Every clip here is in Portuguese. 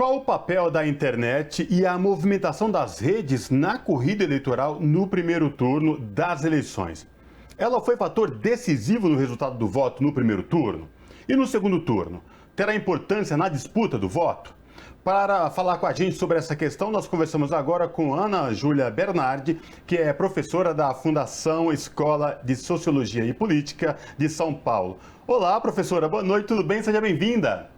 Qual o papel da internet e a movimentação das redes na corrida eleitoral no primeiro turno das eleições? Ela foi fator decisivo no resultado do voto no primeiro turno? E no segundo turno? Terá importância na disputa do voto? Para falar com a gente sobre essa questão, nós conversamos agora com Ana Júlia Bernardi, que é professora da Fundação Escola de Sociologia e Política de São Paulo. Olá, professora, boa noite, tudo bem? Seja bem-vinda.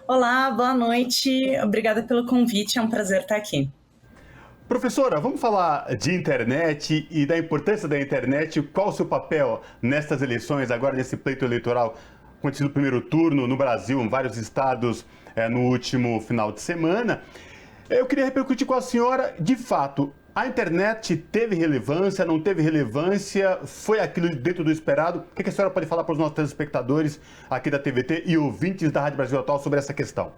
Olá, boa noite. Obrigada pelo convite, é um prazer estar aqui. Professora, vamos falar de internet e da importância da internet. Qual o seu papel nestas eleições, agora nesse pleito eleitoral acontecido no primeiro turno no Brasil, em vários estados, no último final de semana? Eu queria repercutir com a senhora, de fato, a internet teve relevância, não teve relevância? Foi aquilo dentro do esperado? O que a senhora pode falar para os nossos telespectadores aqui da TVT e ouvintes da Rádio Brasil Atual sobre essa questão?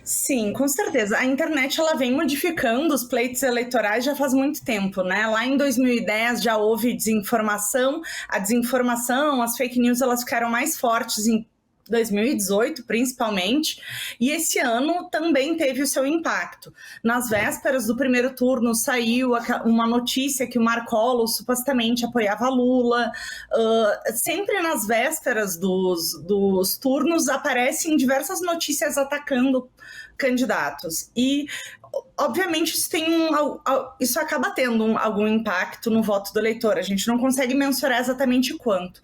Sim, com certeza. A internet ela vem modificando os pleitos eleitorais já faz muito tempo, né? Lá em 2010 já houve desinformação. A desinformação, as fake news, elas ficaram mais fortes em 2018, principalmente, e esse ano também teve o seu impacto. Nas vésperas do primeiro turno saiu uma notícia que o Marcolo supostamente apoiava Lula. Sempre nas vésperas dos turnos aparecem diversas notícias atacando candidatos e obviamente isso acaba tendo algum impacto no voto do eleitor. A gente não consegue mensurar exatamente quanto.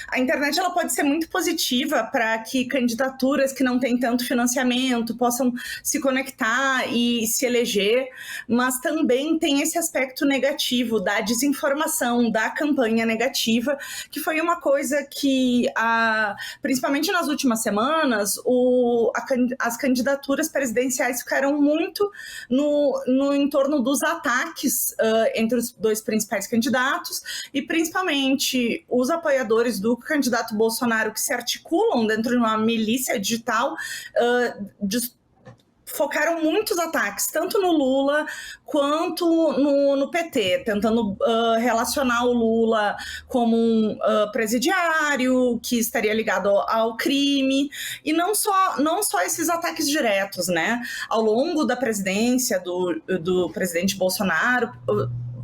A internet ela pode ser muito positiva para que candidaturas que não têm tanto financiamento possam se conectar e se eleger, mas também tem esse aspecto negativo da desinformação, da campanha negativa, que foi uma coisa que, principalmente nas últimas semanas, as candidaturas presidenciais ficaram muito no entorno dos ataques entre os dois principais candidatos e principalmente os apoiadores do candidato Bolsonaro que se articulam dentro de uma milícia digital focaram muitos ataques, tanto no Lula quanto no PT, tentando relacionar o Lula como um presidiário que estaria ligado ao crime, e não só esses ataques diretos, né? Ao longo da presidência do presidente Bolsonaro,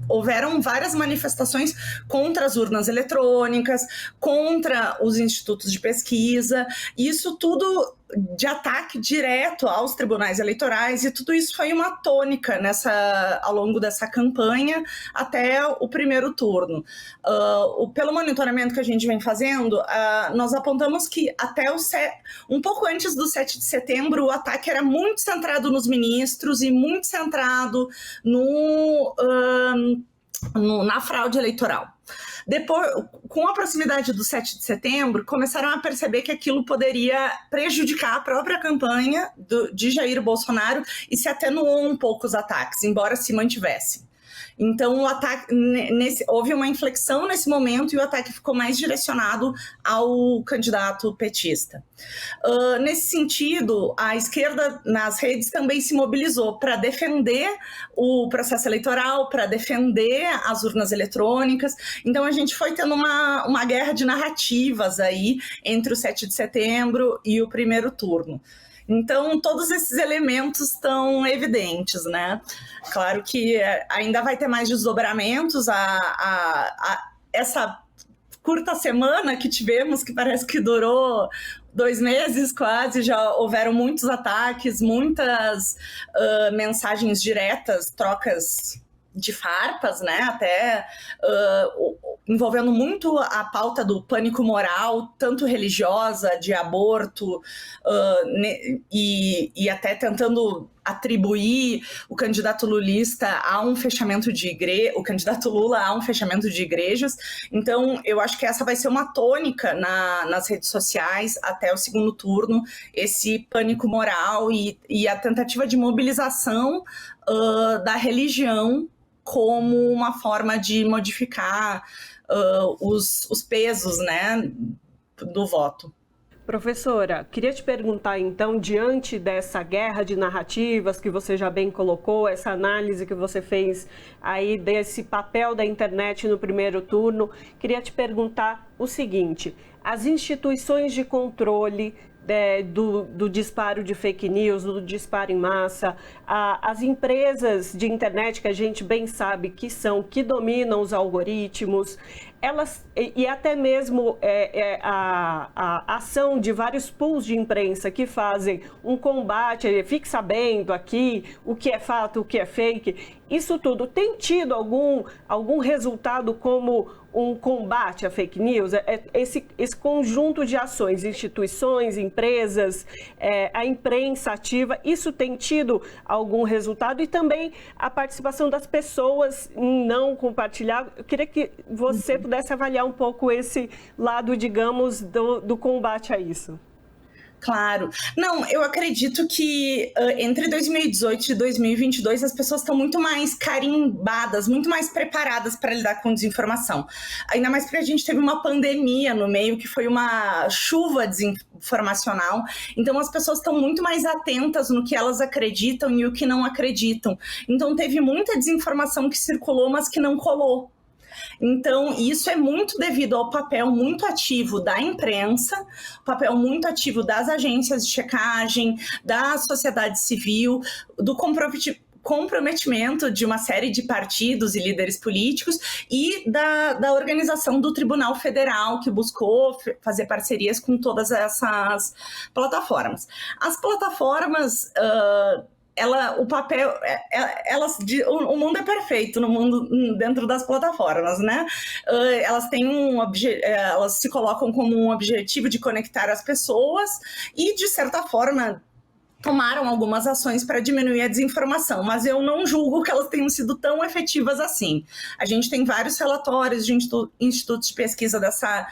houveram várias manifestações contra as urnas eletrônicas, contra os institutos de pesquisa, isso tudo de ataque direto aos tribunais eleitorais, e tudo isso foi uma tônica ao longo dessa campanha até o primeiro turno. Pelo monitoramento que a gente vem fazendo, nós apontamos que até um pouco antes do 7 de setembro, o ataque era muito centrado nos ministros e muito centrado na fraude eleitoral. Depois, com a proximidade do 7 de setembro, começaram a perceber que aquilo poderia prejudicar a própria campanha de Jair Bolsonaro e se atenuou um pouco os ataques, embora se mantivessem. Então, houve uma inflexão nesse momento e o ataque ficou mais direcionado ao candidato petista. Nesse sentido, a esquerda nas redes também se mobilizou para defender o processo eleitoral, para defender as urnas eletrônicas. Então, a gente foi tendo uma guerra de narrativas aí entre o 7 de setembro e o primeiro turno. Então, todos esses elementos estão evidentes, né? Claro que ainda vai ter mais desdobramentos. Essa curta semana que tivemos, que parece que durou 2 meses quase, já houveram muitos ataques, muitas mensagens diretas, trocas de farpas, né? Até envolvendo muito a pauta do pânico moral, tanto religiosa, de aborto, e até tentando atribuir o candidato lulista a um fechamento de o candidato Lula a um fechamento de igrejas. Então, eu acho que essa vai ser uma tônica nas redes sociais até o segundo turno, esse pânico moral e a tentativa de mobilização da religião como uma forma de modificar os pesos, né, do voto. Professora, queria te perguntar então, diante dessa guerra de narrativas que você já bem colocou, essa análise que você fez aí desse papel da internet no primeiro turno, queria te perguntar o seguinte: as instituições de controle do disparo de fake news, do disparo em massa. As empresas de internet, que a gente bem sabe que dominam os algoritmos, e até mesmo a ação de vários pools de imprensa que fazem um combate, fique sabendo aqui o que é fato, o que é fake, isso tudo tem tido algum resultado como um combate à fake news? Esse conjunto de ações, instituições, empresas, a imprensa ativa, isso tem tido algum resultado? E também a participação das pessoas em não compartilhar. Eu queria que você pudesse avaliar um pouco esse lado, digamos, do combate a isso. Claro. Não, eu acredito que entre 2018 e 2022 as pessoas estão muito mais carimbadas, muito mais preparadas para lidar com desinformação. Ainda mais porque a gente teve uma pandemia no meio, que foi uma chuva desinformacional. Então as pessoas estão muito mais atentas no que elas acreditam e o que não acreditam. Então teve muita desinformação que circulou, mas que não colou. Então, isso é muito devido ao papel muito ativo da imprensa, papel muito ativo das agências de checagem, da sociedade civil, do comprometimento de uma série de partidos e líderes políticos e da organização do Tribunal Federal, que buscou fazer parcerias com todas essas plataformas. As plataformas... o mundo é perfeito no mundo dentro das plataformas, né? Elas se colocam como um objetivo de conectar as pessoas e, de certa forma, tomaram algumas ações para diminuir a desinformação, mas eu não julgo que elas tenham sido tão efetivas assim. A gente tem vários relatórios de institutos de pesquisa dessa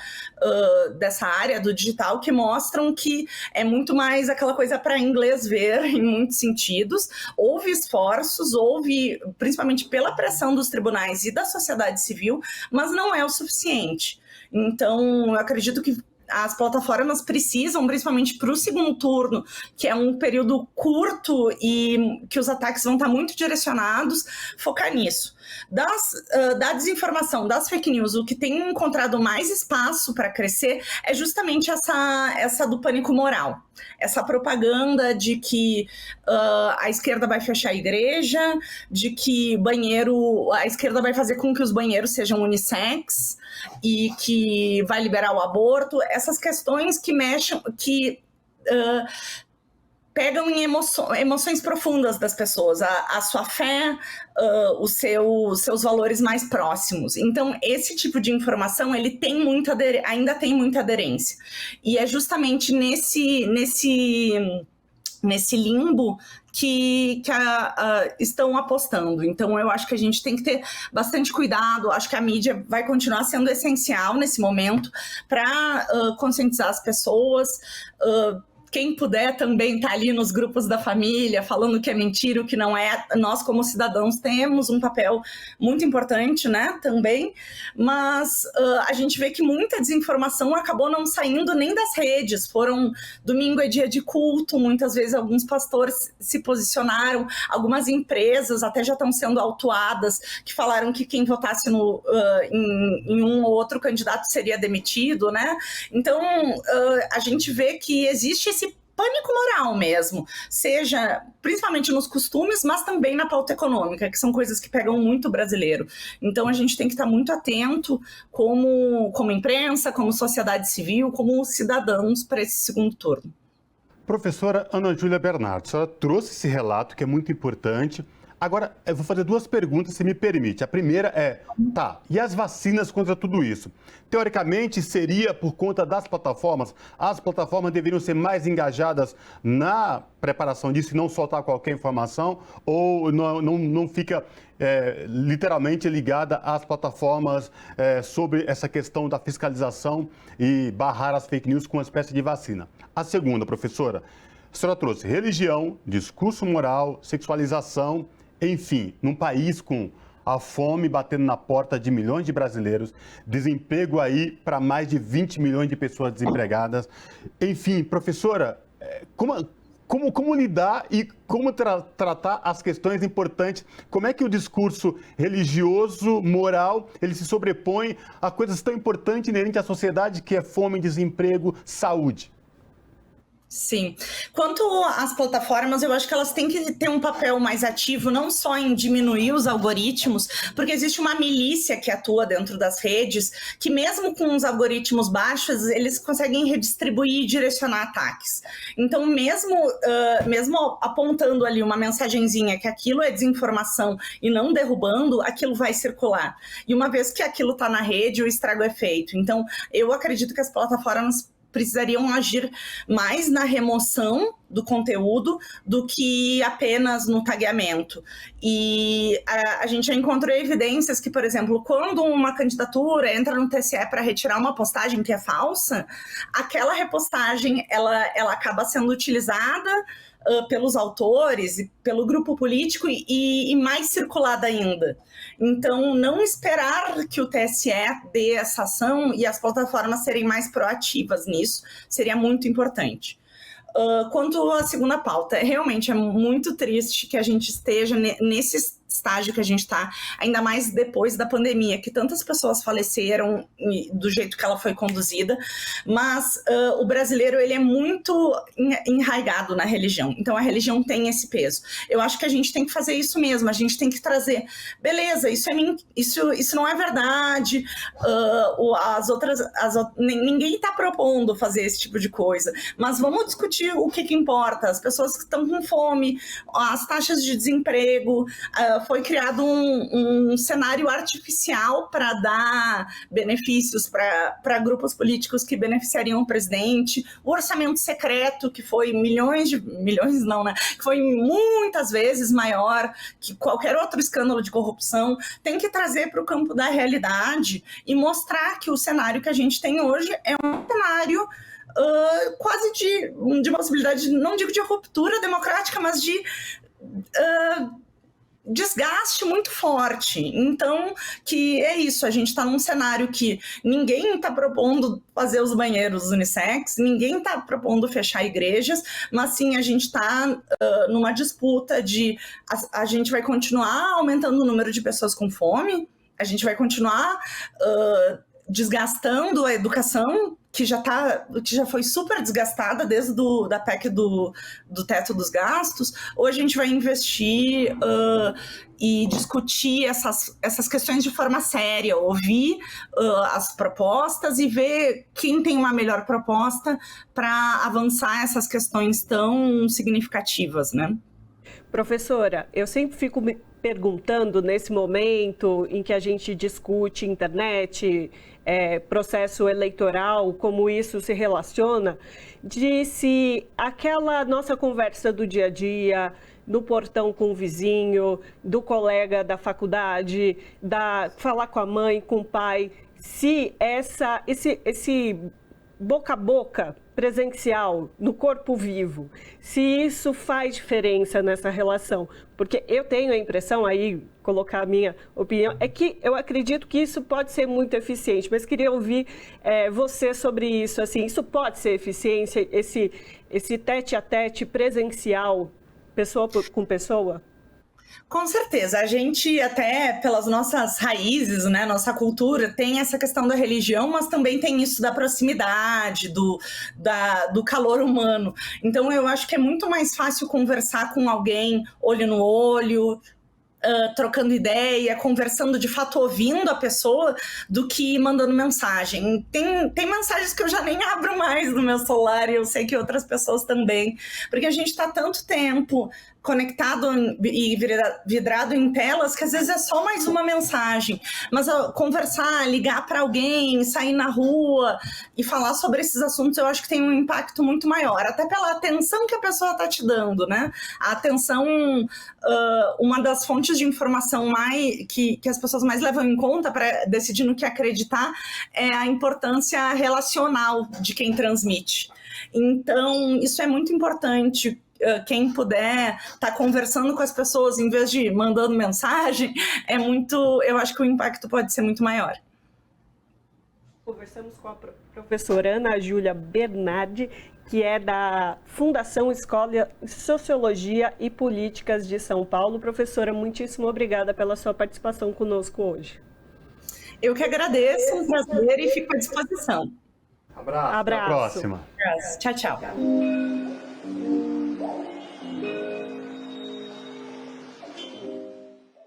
área do digital que mostram que é muito mais aquela coisa para inglês ver, em muitos sentidos. Houve esforços, principalmente pela pressão dos tribunais e da sociedade civil, mas não é o suficiente. Então, eu acredito que as plataformas precisam, principalmente para o segundo turno, que é um período curto e que os ataques vão estar muito direcionados, focar nisso. Da desinformação, das fake news, o que tem encontrado mais espaço para crescer é justamente essa do pânico moral. Essa propaganda de que a esquerda vai fechar a igreja, de que a esquerda vai fazer com que os banheiros sejam unissex e que vai liberar o aborto. Essas questões que pegam em emoções profundas das pessoas, a sua fé, os seus valores mais próximos. Então, esse tipo de informação ele ainda tem muita aderência. E é justamente nesse limbo que estão apostando. Então, eu acho que a gente tem que ter bastante cuidado. Acho que a mídia vai continuar sendo essencial nesse momento para conscientizar as pessoas. Quem puder também tá ali nos grupos da família, falando que é mentira, o que não é. Nós, como cidadãos, temos um papel muito importante, né, também. Mas a gente vê que muita desinformação acabou não saindo nem das redes. Domingo é dia de culto, muitas vezes alguns pastores se posicionaram, algumas empresas até já estão sendo autuadas, que falaram que quem votasse em um ou outro candidato seria demitido, né? Então, a gente vê que existe esse pânico moral mesmo, seja principalmente nos costumes, mas também na pauta econômica, que são coisas que pegam muito o brasileiro. Então a gente tem que estar muito atento como imprensa, como sociedade civil, como cidadãos para esse segundo turno. Professora Ana Júlia Bernardo, a senhora trouxe esse relato que é muito importante. Agora, eu vou fazer duas perguntas, se me permite. A primeira é, e as vacinas contra tudo isso? Teoricamente, seria por conta das plataformas? As plataformas deveriam ser mais engajadas na preparação disso e não soltar qualquer informação? Ou não fica literalmente ligada às plataformas sobre essa questão da fiscalização e barrar as fake news com uma espécie de vacina? A segunda, professora, a senhora trouxe religião, discurso moral, sexualização. Enfim, num país com a fome batendo na porta de milhões de brasileiros, desemprego aí para mais de 20 milhões de pessoas desempregadas. Enfim, professora, como lidar e como tratar as questões importantes? Como é que o discurso religioso, moral, ele se sobrepõe a coisas tão importantes inerentes à sociedade, que é fome, desemprego, saúde? Sim. Quanto às plataformas, eu acho que elas têm que ter um papel mais ativo, não só em diminuir os algoritmos, porque existe uma milícia que atua dentro das redes, que mesmo com os algoritmos baixos, eles conseguem redistribuir e direcionar ataques. Então, mesmo apontando ali uma mensagenzinha que aquilo é desinformação e não derrubando, aquilo vai circular. E uma vez que aquilo está na rede, o estrago é feito. Então, eu acredito que as plataformas precisariam agir mais na remoção do conteúdo do que apenas no tagueamento. E a gente já encontrou evidências que, por exemplo, quando uma candidatura entra no TSE para retirar uma postagem que é falsa, aquela repostagem ela acaba sendo utilizada pelos autores e pelo grupo político e mais circulada ainda. Então, não esperar que o TSE dê essa ação e as plataformas serem mais proativas nisso seria muito importante. Quanto à segunda pauta, realmente é muito triste que a gente esteja nesse estágio que a gente está, ainda mais depois da pandemia, que tantas pessoas faleceram do jeito que ela foi conduzida, mas o brasileiro ele é muito enraizado na religião, então a religião tem esse peso. Eu acho que a gente tem que fazer isso mesmo, a gente tem que trazer, beleza, isso não é verdade, ninguém está propondo fazer esse tipo de coisa, mas vamos discutir o que importa, as pessoas que estão com fome, as taxas de desemprego, foi criado um cenário artificial para dar benefícios para grupos políticos que beneficiariam o presidente, o orçamento secreto, que foi que foi muitas vezes maior que qualquer outro escândalo de corrupção, tem que trazer para o campo da realidade e mostrar que o cenário que a gente tem hoje é um cenário quase de possibilidade, não digo de ruptura democrática, mas de desgaste muito forte. Então, que é isso, a gente está num cenário que ninguém está propondo fazer os banheiros unissex, ninguém está propondo fechar igrejas, mas sim a gente está numa disputa de a gente vai continuar aumentando o número de pessoas com fome, a gente vai continuar desgastando a educação, que já foi super desgastada desde da PEC do teto dos gastos, ou a gente vai investir e discutir essas questões de forma séria, ouvir as propostas e ver quem tem uma melhor proposta para avançar essas questões tão significativas, né? Professora, eu sempre fico me perguntando nesse momento em que a gente discute internet, processo eleitoral, como isso se relaciona, de se aquela nossa conversa do dia a dia, no portão com o vizinho, do colega da faculdade, falar com a mãe, com o pai, se esse boca a boca presencial, no corpo vivo, se isso faz diferença nessa relação. Porque eu tenho a impressão, aí colocar a minha opinião, é que eu acredito que isso pode ser muito eficiente, mas queria ouvir você sobre isso. Assim, isso pode ser eficiência, esse tete-a-tete presencial, pessoa com pessoa? Com certeza, a gente até pelas nossas raízes, né, nossa cultura, tem essa questão da religião, mas também tem isso da proximidade, do calor humano. Então eu acho que é muito mais fácil conversar com alguém olho no olho, trocando ideia, conversando, de fato ouvindo a pessoa, do que mandando mensagem. Tem mensagens que eu já nem abro mais no meu celular, e eu sei que outras pessoas também, porque a gente está tanto tempo conectado e vidrado em telas, que às vezes é só mais uma mensagem, mas conversar, ligar para alguém, sair na rua e falar sobre esses assuntos, eu acho que tem um impacto muito maior, até pela atenção que a pessoa está te dando, né? A atenção, uma das fontes de informação que as pessoas mais levam em conta para decidir no que acreditar é a importância relacional de quem transmite. Então, isso é muito importante. Quem puder estar conversando com as pessoas em vez de mandando mensagem, eu acho que o impacto pode ser muito maior. Conversamos com a professora Ana Júlia Bernardi, que é da Fundação Escola Sociologia e Políticas de São Paulo. Professora, muitíssimo obrigada pela sua participação conosco hoje. Eu que agradeço, um prazer, e fico à disposição. Abraço. Abraço. Até a próxima. Tchau, tchau.